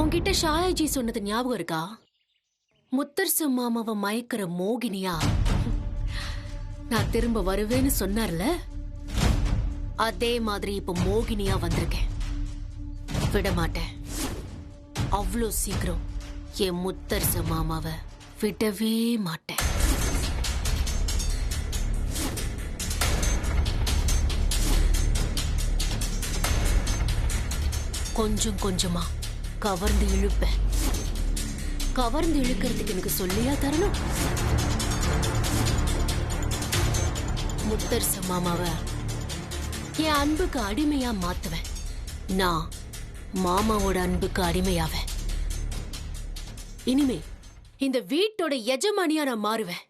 உன்கிட்ட ஷாயாஜி சொன்னது ஞாபகம் இருக்கா? முத்தரசு மாமாவை மயக்கிற மோகினியா நான் திரும்ப வருவேன்னு சொன்னார்ல, அதே மாதிரி இப்ப மோகினியா வந்திருக்கேன். விட மாட்டேன். அவ்வளோ சீக்கிரம் என் முத்தரசு மாமாவை விடவே மாட்டேன். கொஞ்சம் கொஞ்சமா கவர்ந்து இழுப்பேன். கவர்ந்து இழுக்கிறதுக்கு எனக்கு சொல்லியா தரணும்? முத்தரசு மாமாவை என் அன்புக்கு அடிமையா மாத்துவேன். நான் மாமாவோட அன்புக்கு அடிமையாவேன். இனிமே இந்த வீட்டோட எஜமானியா நான் மாறுவேன்.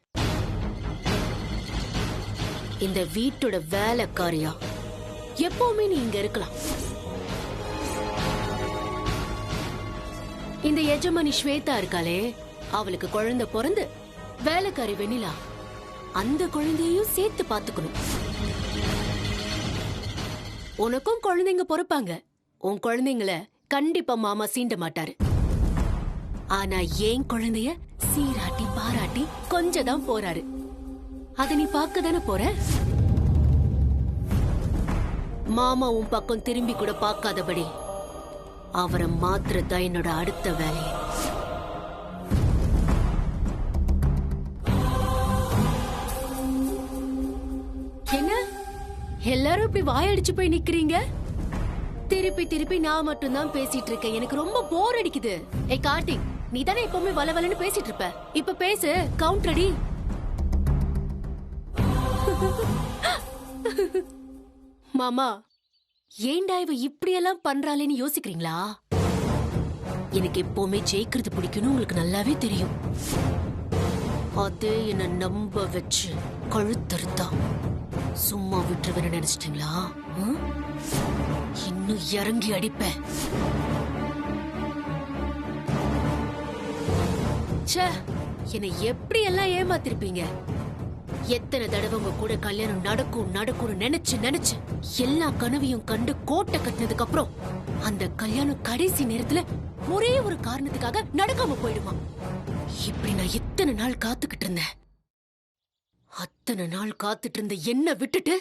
இந்த வீட்டோட வேலைக்காரியா எப்பவுமே நீ இங்க இருக்கலாம். இந்த எஜமானி ஸ்வேதா இருக்காளே, அவளுக்கு குழந்தை பிறந்து வேலைக்காரி வெண்ணிலா அந்த குழந்தையையும் சேர்த்து பாத்துக்கணும். உனக்கும் குழந்தைங்க பொறுப்பாங்க. உன் குழந்தைங்கள கண்டிப்பா மாமா சீண்ட மாட்டாரு. ஆனா ஏன் குழந்தைய சீராட்டி பாராட்டி கொஞ்சம் தான் போறாரு. அத நீ பார்க்க தானே போற. மாமா உன் பக்கம் திரும்பி கூட பார்க்காதபடி அவரை மாத்திரதான் என்னோட அடுத்த வேலையை. என்ன எல்லாரும் இப்படி வாயடிச்சு போய் நிக்கிறீங்க? திருப்பி திருப்பி நான் மட்டும் தான் பேசிட்டு இருக்கேன். எனக்கு ரொம்ப போர் அடிக்குது. ஏய் கார்த்திக், நீ தானே எப்பவுமே வளவலன்னு பேசிட்டு இருப்ப. இப்ப பேசு, கவுண்டர் அடி. மாமா, ஏண்டா இவ இப்படியெல்லாம் பண்றாளேன்னு யோசிக்கிறீங்களா? எனக்கு எப்பவுமே ஜெயிக்கிறது பிடிக்கும்னு உங்களுக்கு நல்லாவே தெரியும். அதே என்ன நம்ப வச்சு கழுத்தறுத்தா சும்மா விட்டுருவேன்னு நினைச்சிட்டீங்களா? இன்னும் இறங்கி அடிப்பேன். என்னை எப்படி எல்லாம் ஏமாத்திருப்பீங்க. எத்தனை தடவை உங்க கூட கல்யாணம் நடக்கும் நடக்கும்னு நினைச்சு நினைச்சு எல்லா கனவையும் கண்டு கோட்டை கட்டினதுக்கு அப்புறம் அந்த கல்யாணம் கடைசி நேரத்துல ஒரே ஒரு காரணத்துக்காக நடக்காம போயிடுமா? இப்படி நான் எத்தனை நாள் காத்துக்கிட்டு இருந்தேன். அத்தனை நாள் காத்துட்டு இருந்த என்ன விட்டுட்டு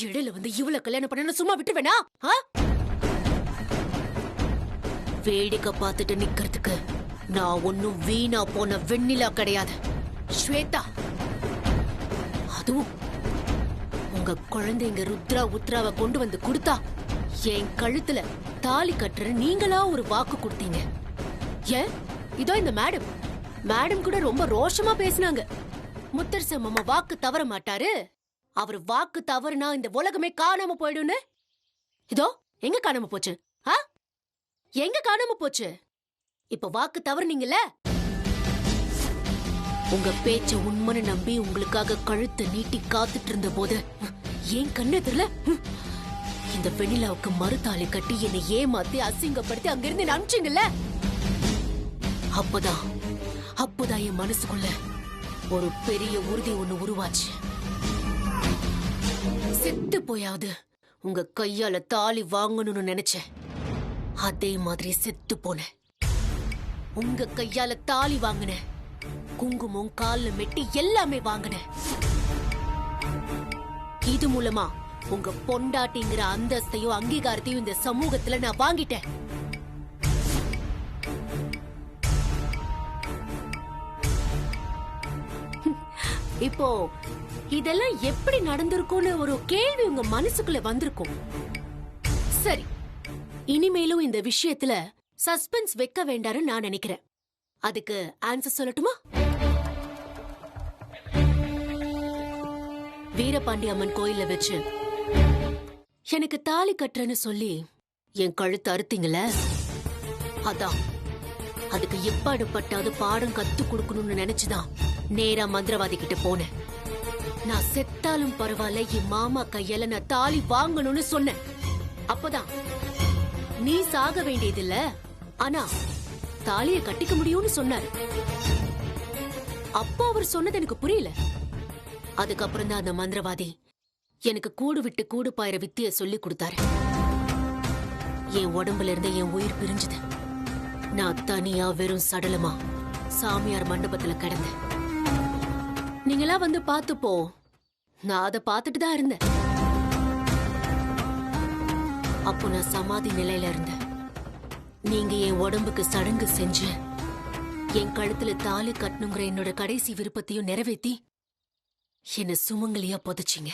இடையில வந்து இவ்வளவு கல்யாணம் பண்ண சும்மா விட்டுருவேனா? வேடிக்கை பார்த்துட்டு நிக்கிறதுக்கு நான் ஒன்னும் வீணா போன வெண்ணிலா கிடையாது ஸ்வேதா. அதுவும் உங்க குழந்தைங்க ருத்ரா உத்ராவை கொண்டு வந்து கொடுத்தா என் கழுத்துல தாலி கட்டுற நீங்களா ஒரு வாக்கு கொடுத்தீங்க. ஏன் இதோ இந்த மேடம் கூட ரொம்ப ரோஷமா பேசினாங்க. முத்தரசு மாமா வாக்கு தவற மாட்டாரு, அவர் வாக்கு தவறுனா இந்த உலகமே காணாம போயிடும்னு. இதோ எங்க காணாம போச்சு? எங்க காணாம போச்சு? இப்ப வாக்கு தவறுனீங்கல்ல. உங்க பேச்ச உண்மைன்னு நம்பி உங்களுக்காக கழுத்தை நீட்டி காத்துட்டு இருந்த போது ஏன் கண்ணெதிரில இந்த வெண்ணிலாவுக்கு மறுதாலி கட்டி என்னை ஏமாத்தி அசிங்கப்படுத்தி அங்கிருந்து அனுப்பிச்சீங்கல்ல. அப்பதான் என் மனசுக்குள்ள ஒரு பெரிய உறுதி ஒண்ணு உருவாச்சு. செத்து போயாவது உங்க கையால தாலி வாங்கணும்னு நினைச்சேன். அதே மாதிரி செத்து போனேன். உங்க கையால தாலி வாங்கினேன், குங்குமம் கால்ல மெட்டி எல்லாமே வாங்கினேன். இது மூலமா உங்க பொண்டாட்டிங்கிற அந்தஸ்தையும் அங்கீகாரத்தையும் இந்த சமூகத்துல நான் வாங்கிட்டேன். இப்போ இதெல்லாம் எப்படி நடந்திருக்கும்னு ஒரு கேள்வி உங்க மனசுக்குள்ள வந்திருக்கும். சரி, இனிமேலும் இந்த விஷயத்துல சஸ்பென்ஸ் வைக்க வேண்டாம்னு நான் நினைக்கிறேன். அதுக்கு ஆன்சர் சொல்லட்டுமா? வீரபாண்டி அம்மன் கோயில்ல வச்சு எனக்கு தாலி கட்டுறேன்னு சொல்லி என் கழுத்து அறுத்தீங்கள, அதான் அதுக்கு எப்பாடுபட்டாவது பாடம் கத்து கொடுக்கணும்னு நினைச்சுதான் நேரா மந்திரவாதி கிட்ட போனேன். நான் செத்தாலும் பரவாயில்ல, என் மாமா கையால நான் தாலி வாங்கணும்னு சொன்னேன். அப்பதான் நீ சாக வேண்டியதில்ல, ஆனா தாலியை கட்டிக்க முடியும்னு சொன்னாரு. அப்போ அவர் சொன்னது எனக்கு புரியல. அதுக்கப்புறம் தான் அந்த மந்திரவாதி எனக்கு கூடு விட்டு கூடு பாயிர வித்திய சொல்லி கொடுத்தாரு. என் உடம்புல இருந்து என் உயிர் பிரிஞ்சுது. நான் தனியா வெறும் சடலமா சாமியார் மண்டபத்துல கிடந்தேன். நீங்களா வந்து பாத்துப்போ, நான் அதை பார்த்துட்டு தான் இருந்தேன். அப்போ நான் சமாதி நிலையில இருந்தேன். நீங்க என் உடம்புக்கு சடங்கு செஞ்சு என் கழுத்துல தாலி கட்டணுங்கிற என்னோட கடைசி விருப்பத்தையும் நிறைவேத்தி என்ன சுமங்கலியா புதைச்சிங்க.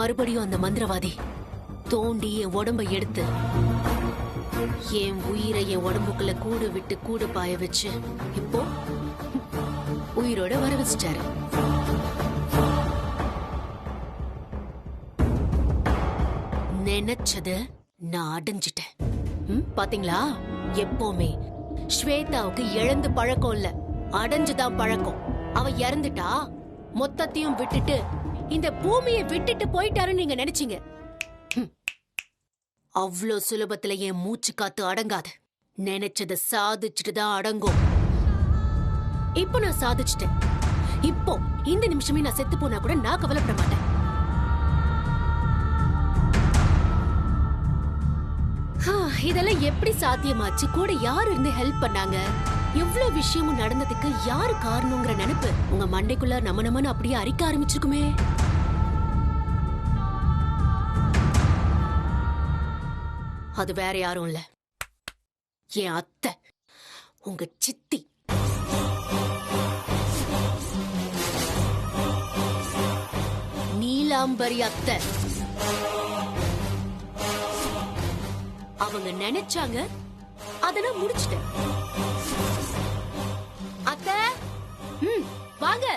மறுபடியும் அந்த மந்திரவாதி தோண்டி என் உடம்ப எடுத்து என் உயிரை என் உடம்புக்குள்ள கூடு விட்டு கூடு பாய வச்சு இப்போ உயிரோட வர வச்சிட்டாரு. நினைச்சத நான் அடைஞ்சிட்டேன். பாத்தீங்களா, எப்பவுமே ஸ்வேதாவுக்கு இழந்து பழக்கம் இல்ல, அடைஞ்சுதான் பழக்கம். அவ இறந்துட்டா மொத்தத்தையும் விட்டுட்டு இந்த பூமியை விட்டுட்டு போயிட்டாருன்னு நீங்க நினைச்சீங்க. அவ்வளோ சுலபத்துல என் மூச்சு காத்து அடங்காது. நினைச்சத சாதிச்சுட்டு தான் அடங்கும். இப்போ நான் சாதிச்சிட்டேன். இப்போ இந்த நிமிஷமே நான் செத்து போனா கூட நான் கவலைப்பட மாட்டேன். இதெல்லாம் எப்படி சாத்தியமாச்சு? கூட யார் இருந்து ஹெல்ப் பண்ணாங்க? எவ்வளவு விஷயமும் நடந்ததுக்கு யாரு காரணங்கிற நினைப்பு உங்க மண்டைக்குள்ள நமனமனு அப்படியே அரிக்க ஆரம்பிச்சிருக்குமே. அது வேற யாரும் இல்ல, என் அத்தை, உங்க சித்தி. நீலாம்பரி அத்தை. அவங்க நினைச்சாங்க, அத நான் முடிச்சிட்டேன். அத்தை, வாங்க.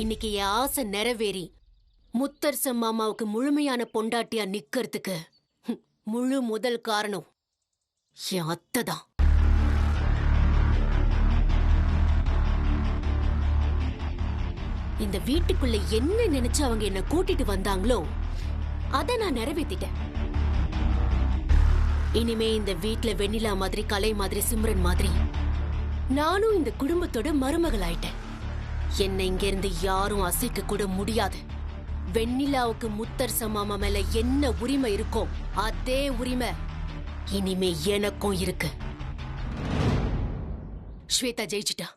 இன்னைக்கு என் ஆசை நிறைவேறி முத்தரசன் மாமாவுக்கு முழுமையான பொண்டாட்டியா நிக்கிறதுக்கு முழு முதல் காரணம் என் அத்தை தான். இந்த வீட்டுக்குள்ள என்ன நினைச்சு அவங்க என்ன கூட்டிட்டு வந்தாங்களோ அத நான் நிறைவேற்றிட்டேன். இனிமே இந்த வீட்டுல வெண்ணிலா மாதிரி, கலை மாதிரி, சிம்ரன் மாதிரி நானும் இந்த குடும்பத்தோட மருமகள் ஆயிட்டேன். என்னை இங்க இருந்து யாரும் அசைக்க கூட முடியாது. வெண்ணிலாவுக்கு முத்தரசன் மாமா மேல என்ன உரிமை இருக்கோ அதே உரிமை இனிமே எனக்கும் இருக்கு. ஸ்வேதா ஜெயிச்சிட்டா.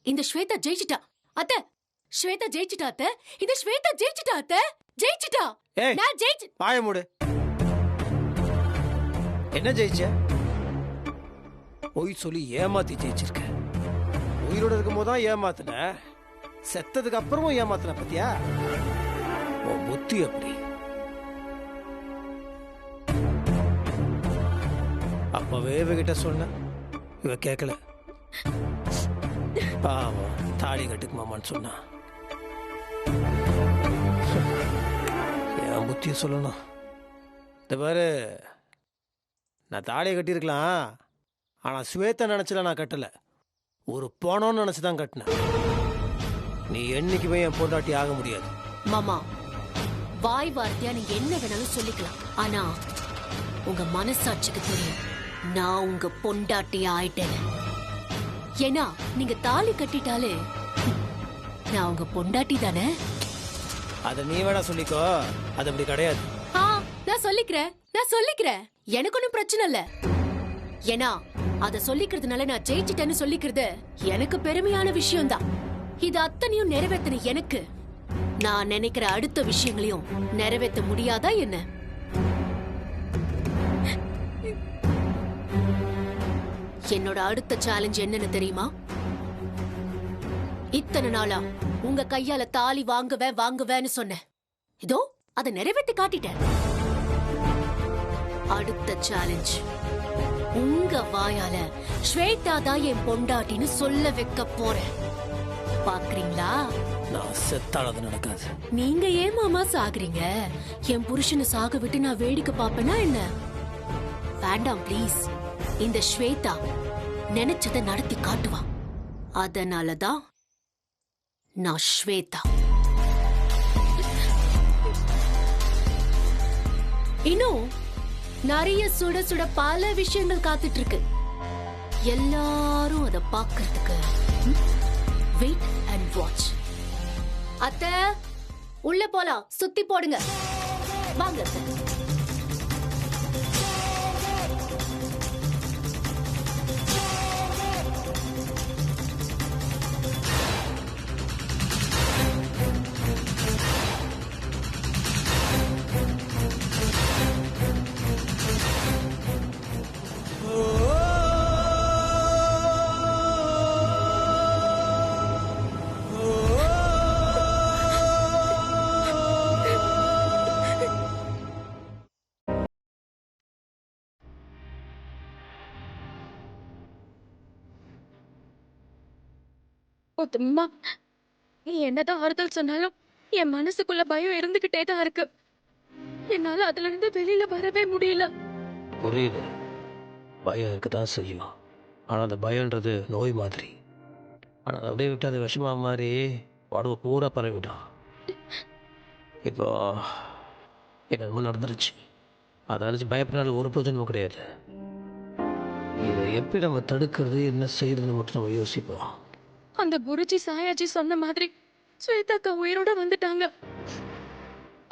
இந்த ஸ்வேதா ஜெயிச்சிட்டா அத்தை. ஸ்வேதா ஜெயிச்சிட்டா அத்தை. இந்த ஸ்வேதா ஜெயிச்சிட்டா அத்தை. ஜெயிச்சிட்டா. நான் ஜெயிச்சு. வாய மூடு. என்ன ஜெயிச்ச? போய் சொல்லி ஏமாத்தி ஜெயிச்சிருக்க. உயிரோட இருக்கும் போதுதான் ஏமாத்தின, செத்ததுக்கு அப்புறமும் ஏமாத்தின. பத்தியா புத்தி அப்படி. அப்பவே இவகிட்ட சொன்ன, இவ கேட்கல. பாவம், தாலி கட்டுக்கு மாமான்னு சொன்னா. என் புத்திய சொல்லணும். இந்த பாரு, நான் தாலியை கட்டியிருக்கலாம், ஆனா ஸ்வேதா நினைச்சல நான் கட்டல. ஒரு போனோன்னு நினைச்சுதான் கட்டின. நீ என்னைக்குமே என் பொண்டாட்டி ஆக முடியாது. மாமா, வாய் வார்த்தையா நீங்க என்ன வேணாலும் சொல்லிக்கலாம், ஆனா உங்க மனசாட்சிக்கு தெரியும் நான் உங்க பொண்டாட்டியா ஆயிட்டேன். ஏன்னா நீங்க தாலி கட்டிட்டாலே நான் உங்க பொண்டாட்டி தானே. அத நீ வேணா சொல்லிக்கோ, அது அப்படி கிடையாது. நான் சொல்லிக்கிறேன். எனக்கு ஒன்னும் பிரச்சனை இல்ல. ஏன்னா அத சொல்லிக்கிறதுனால நான் ஜெயிச்சிட்டேன்னு சொல்லிக்கிறது எனக்கு பெருமையான விஷயம் தான். இது அத்தனையும் நிறைவேற்றின எனக்கு நான் நினைக்கிற அடுத்த விஷயங்களையும் நிறைவேற்ற முடியாதா என்ன? என்னோட அடுத்த சேலஞ்ச் என்னன்னு தெரியுமா? இத்தனை நாளா உங்க கையால தாலி வாங்குவேன்னு சொன்னேன். இதோ அதை நிறைவேற்றி காட்டிட்டேன். அடுத்த சேலஞ்ச், உங்க வாயால ஸ்வேதா தான் என் பொண்டாட்டின்னு சொல்ல வைக்க போறேன். பாக்குறீங்களா? நான் செத்தால அது நடக்காது. நீங்க ஏன் மாமா சாகுறீங்க? என் புருஷனை சாக விட்டு நான் வேடிக்கை பாப்பேனா என்ன? வேண்டாம் ப்ளீஸ். இந்த ஸ்வேதா நினைச்சதை நடத்தி காட்டுவா. அதனாலதான் நான் ஸ்வேதா. இன்னும் நிறைய சுட சுட பல விஷயங்கள் காத்துட்டு இருக்கு. எல்லாரும் அதை பார்க்கிறதுக்கு வெயிட் அண்ட் வாட்ச். அத்தை, உள்ள போலாம். சுத்தி போடுங்க. வாங்க அத்தை. அம்மா, நீ என்னதான் ஆறுதல் சொன்னாலும் என் மனசுக்குள்ள பயம் இருந்துகிட்டே தான் இருக்கு. என்னால அதுல இருந்து வெளியில வரவே முடியல. புரியுது, பயம் இருக்குதான் செய்யும். ஆனால் அந்த பயம்ன்றது நோய் மாதிரி. ஆனால் அதை அப்படியே விட்டு அது விஷமா மாதிரி உடம்பு பூரா பரவிட்டான். இப்போ என்ன நடந்துருச்சு. அதை நினச்சி பயப்படாத ஒரு பிரச்சனையும் கிடையாது. இதை எப்படி நம்ம தடுக்கிறது, என்ன செய்யறதுன்னு மட்டும் நம்ம யோசிப்போம். அந்த குருஜி சாயாஜி சொன்ன மாதிரி ஸ்வேதாக்கா உயிரோட வந்துட்டாங்க.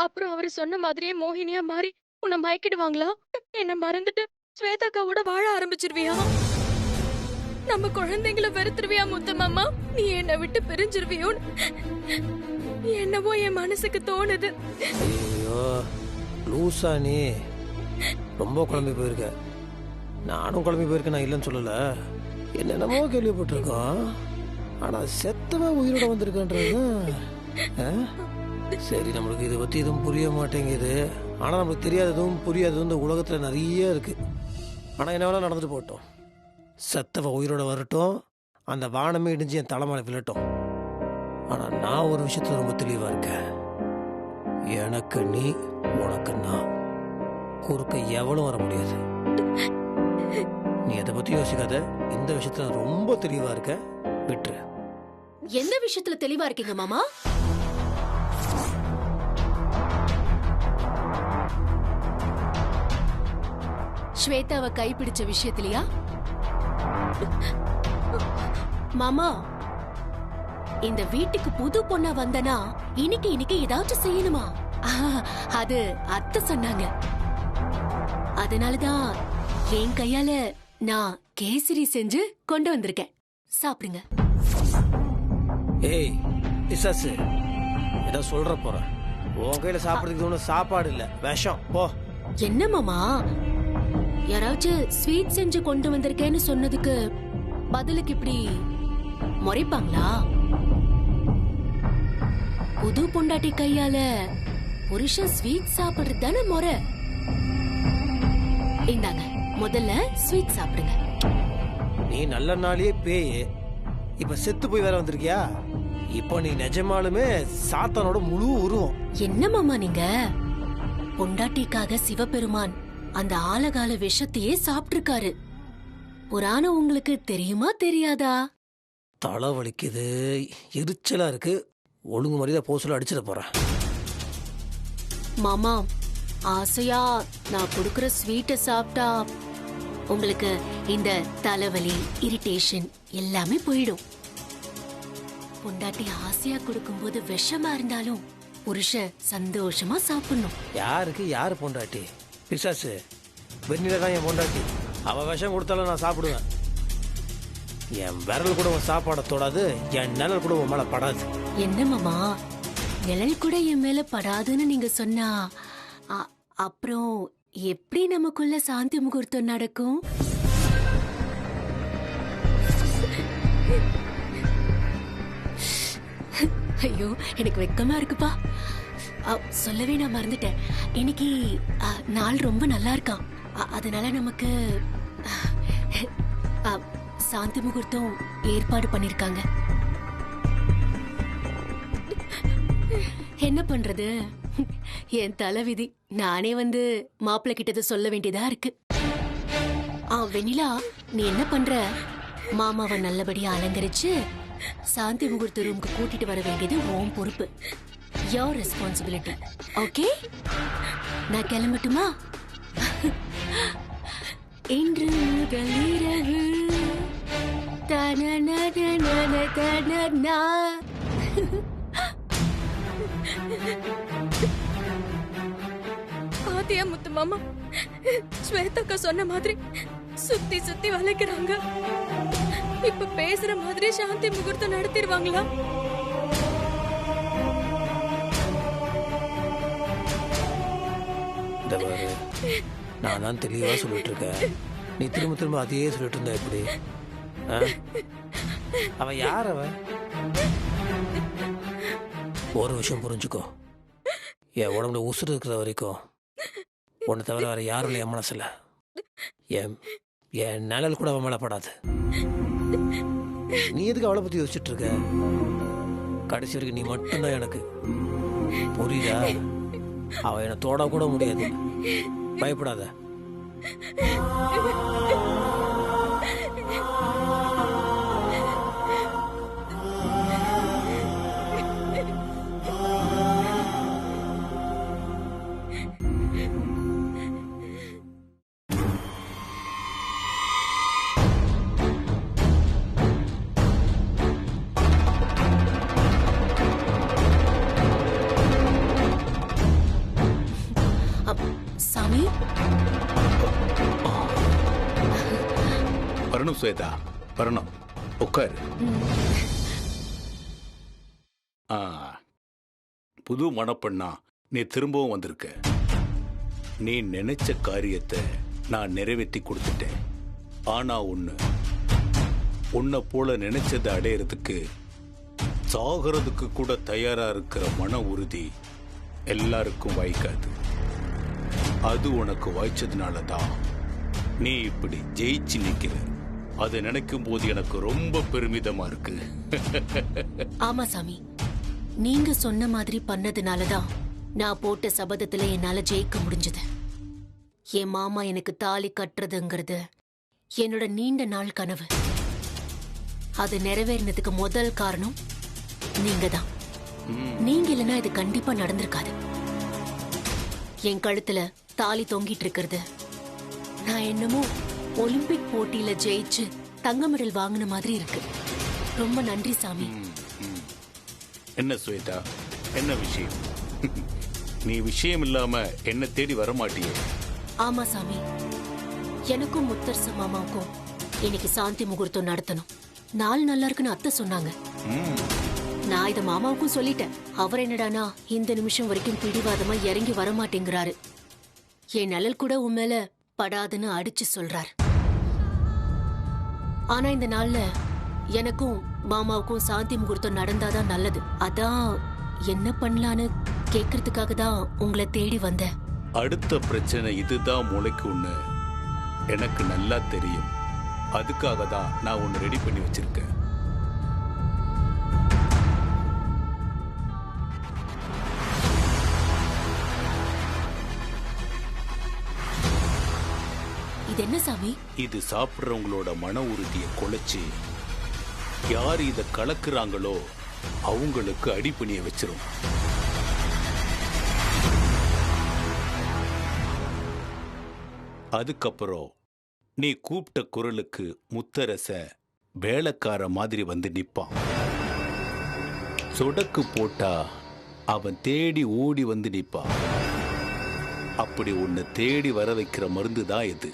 அப்புறம் அவரு சொன்ன மாதிரியே மோகினியா மாறி உன்னை மயக்கிடுவாங்களா? என்ன மறந்துட்டு ஸ்வேதாக்காவோட வாழ ஆரம்பிச்சிருவியா? நம்ம குழந்தைங்களை வெறுத்துருவியா முத்தம்மா? நீ என்னை விட்டு பிரிஞ்சிருவியோ என்னவோ என் மனசுக்கு தோணுது. ஐயோ லூசா, நீ ரொம்ப குழம்பி போயிருக்க. நானும் குழம்பி போயிருக்கேன், நான் இல்லைன்னு சொல்லலை. என்னென்னமோ கேள்விப்பட்டிருக்கோம். ஆனால் செத்தவன் உயிரோட வந்திருக்கான்றது. சரி, நம்மளுக்கு இதை பற்றி எதுவும் புரிய மாட்டேங்குது. ஆனால் நம்மளுக்கு தெரியாததும் புரியாததும் இந்த உலகத்தில் நிறைய இருக்குது. ஆனால் என்ன வேணால் நடந்துட்டு போட்டோம். செத்தவன் உயிரோட வரட்டும், அந்த வானமே இடிஞ்சு என் தலைமையில விழட்டும். ஆனால் நான் ஒரு விஷயத்தில் ரொம்ப தெளிவாக இருக்கேன். எனக்கு நீ, உனக்கு நான். குறுக்க எவனும் வர முடியாது. நீ அதை பற்றி யோசிக்காத. இந்த விஷயத்தில் ரொம்ப தெளிவாக இருக்க, விட்டுரு. எந்த விஷயத்துல தெளிவா இருக்கீங்க மாமா? ஸ்வேதாவை கைப்பிடிச்ச விஷயத்திலயா? மாமா, இந்த வீட்டுக்கு புது பொண்ணா வந்தனா இன்னைக்கு ஏதாச்சும் செய்யணுமா? அது அத்தை சொன்னாங்க. அதனாலதான் என் கையால நான் கேசரி செஞ்சு கொண்டு வந்திருக்கேன். சாப்பிடுங்க. ஏய் பிசாசு, ஏதோ சொல்ற போற. உன் கையில சாப்பிடுறதுக்கு ஒன்றும் சாப்பாடு இல்ல, விஷம். போ. என்ன மாமா, யாராச்சும் ஸ்வீட் செஞ்சு கொண்டு வந்திருக்கேன்னு சொன்னதுக்கு பதிலுக்கு இப்படி முறைப்பாங்களா? புது பொண்டாட்டி கையால புருஷன் ஸ்வீட் சாப்பிடுறது தானே முறை. இந்தாங்க, முதல்ல ஸ்வீட் சாப்பிடுங்க. நீ நல்ல நாளையே பேய், இப்ப செத்து போய் வேற வந்திருக்கியா? இப்போ நீ நிஜமாலுமே சாத்தானோட முழு உருவம். என்ன மாமா நீங்க? பொண்டாட்டிக்காக சிவபெருமான் அந்த ஆலகால விஷத்தையே சாப்பிட்டிருக்காரு. புராணம் உங்களுக்கு தெரியுமா தெரியாதா? தலை வலிக்குது, எரிச்சலா இருக்கு. ஒழுங்கு மரியாதை போசல அடிச்சிட போறேன். மாமா, ஆசையா நான் கொடுக்கற ஸ்வீட்டை சாப்பிட்டா உங்களுக்கு இந்த தலைவலி, இரிட்டேஷன் எல்லாமே போயிடும். பொண்டாட்டி ஆசையா கொடுக்கும்போது விஷமா இருந்தாலும் புருஷன் சந்தோஷமா சாப்பிடணும். யாருக்கு யாரு பொண்டாட்டி? பிசாசு, வெண்ணில தான் என் பொண்டாட்டி. அவ விஷம் கொடுத்தாலும் நான் சாப்பிடுவேன். என் விரல் கூட உன் சாப்பாடை தொடாது, என் நிழல் கூட உன் மேல படாது. என்ன மாமா, நிழல் கூட என் மேல படாதுன்னு நீங்க சொன்னா அப்புறம் எப்படி நமக்குள்ள சாந்தி முகூர்த்தம் நடக்கும்? ஐயோ, எனக்கு வெக்கமா இருக்குப்பா. சொல்லவே நான் மறந்துட்டேன். இன்னைக்கு நாள் ரொம்ப நல்லா இருக்கான். அதனால நமக்கு சாந்தி முகூர்த்தம் ஏற்பாடு பண்ணிருக்காங்க. என்ன பண்றது, என் தலைவிதி. நானே வந்து மாப்பிள்ளை கிட்ட சொல்ல வேண்டியதா இருக்கு. வெண்ணிலா, நீ என்ன பண்ற? மாமாவை நல்லபடியா அலங்கரிச்சு சாந்தி முகூர்த்த ரூமுக்கு கூட்டிட்டு வர வேண்டியது உன் பொறுப்பு. Your responsibility. ஓகே, நான் கிளம்பட்டுமா? இன்று முதல் இரவு பாத்தியா முத்து மாமா, ஸ்வேதாக்கா சொன்ன மாதிரி சுத்தி சுத்தி வளைக்கிறாங்க. இப்ப பேசுற மாதிரி சாந்தி முகூர்த்தம் நடத்திடுவாங்களா? இந்த பாரு, நான் தான் தெளிவா சொல்லிட்டு இருக்கேன். நீ திரும்ப திரும்ப அதையே சொல்லிட்டு இருந்தா எப்படி? அவன் யார்? அவன் ஒரு விஷயம் புரிஞ்சுக்கோ, என் உடம்புல உசுறு இருக்கிற வரைக்கும் உன்னை தவிர வேற யாரும் இல்லை என் மனசுல. என் நிழல் கூட அவன் மேல படாது. நீ எதுக்கு அவளை பத்தி யோசிச்சுட்டு இருக்க? கடைசி வரைக்கும் நீ மட்டும்தான் எனக்கு. புரியுதா? அவ என்னை தொட கூட முடியாது. பயப்படாத. சாமி, வரணும் ஸ்வேதா, வரணும். உட்காரு. புது மணப்பெண்ணா நீ திரும்பவும் வந்திருக்க. நீ நினைச்ச காரியத்தை நான் நிறைவேற்றி கொடுத்துட்டேன். ஆனா உன்னை போல நினைச்சதை அடையறதுக்கு சாகிறதுக்கு கூட தயாரா இருக்கிற மன உறுதி எல்லாருக்கும் வாய்க்காது. அது உனக்கு வாய்ச்சதுனாலதான் நீ இப்படி ஜெயிச்சு நிக்கிற. அதை நினைக்கும் போது எனக்கு ரொம்ப பெருமிதமா இருக்கு. ஆமா சாமி, நீங்க சொன்ன மாதிரி பண்ணதுனாலதான் நான் போட்ட சபதத்துல என்னால ஜெயிக்க முடிஞ்சது. என் மாமா எனக்கு தாலி கட்டுறதுங்கிறது என்னோட நீண்ட நாள் கனவு. அது நிறைவேறினதுக்கு முதல் காரணம் நீங்க தான். நீங்க இல்லைன்னா இது கண்டிப்பா நடந்திருக்காது. என் கழுத்துல தாலி தொங்கிட்டு இருக்கிறது நான் என்னமோ ஒலிம்பிக் போட்டியில ஜெயிச்சு தங்க மெடல் வாங்கின மாதிரி இருக்கு. ரொம்ப நன்றி சாமி. என்ன ஸ்வேதா, என்ன விஷயம்? நீ விஷயம் இல்லாம என்ன தேடி வரமாட்டியே? ஆமா சாமி, எனக்கும் முத்தரசு மாமாவுக்கும் இன்னைக்கு சாந்தி முகூர்த்தம் நடத்தணும். நாள் நல்லா இருக்குன்னு அத்தை சொன்னாங்க. நான் இத மாமாவுக்கும் சொல்லிட்டேன். அவர் என்னடானா இந்த நிமிஷம் வரைக்கும் பிடிவாதமா இறங்கி வரமாட்டேங்கிறாரு. என் நிழல் கூட உன் மேல படாதுன்னு அடிச்சு சொல்றார். ஆனா இந்த நாள்ல எனக்கும் மாமாவுக்கும் சாந்தி முகூர்த்தம் நடந்தாதான் நல்லது. அதான் என்ன பண்ணலான்னு கேக்குறதுக்காக தான் உங்களை தேடி வந்தேன். அடுத்த பிரச்சனை இதுதான் முளைக்கும்னு எனக்கு நல்லா தெரியும். அதுக்காக தான் நான் உன்னை ரெடி பண்ணி வச்சிருக்கேன். இது என்ன சாமி? இது சாப்பிடுறவங்களோட மன உறுதியை குலைச்சு யார் இத கலக்குறாங்களோ அவங்களுக்கு அடிப்பணிய வச்சிரும். அதுக்கப்புறம் நீ கூப்பிட்ட குரலுக்கு முத்தரச வேலைக்கார மாதிரி வந்து நிப்பான். சொடக்கு போட்டா அவன் தேடி ஓடி வந்து நிப்பான். அப்படி உன்னை தேடி வர வைக்கிற மருந்து தான் இது.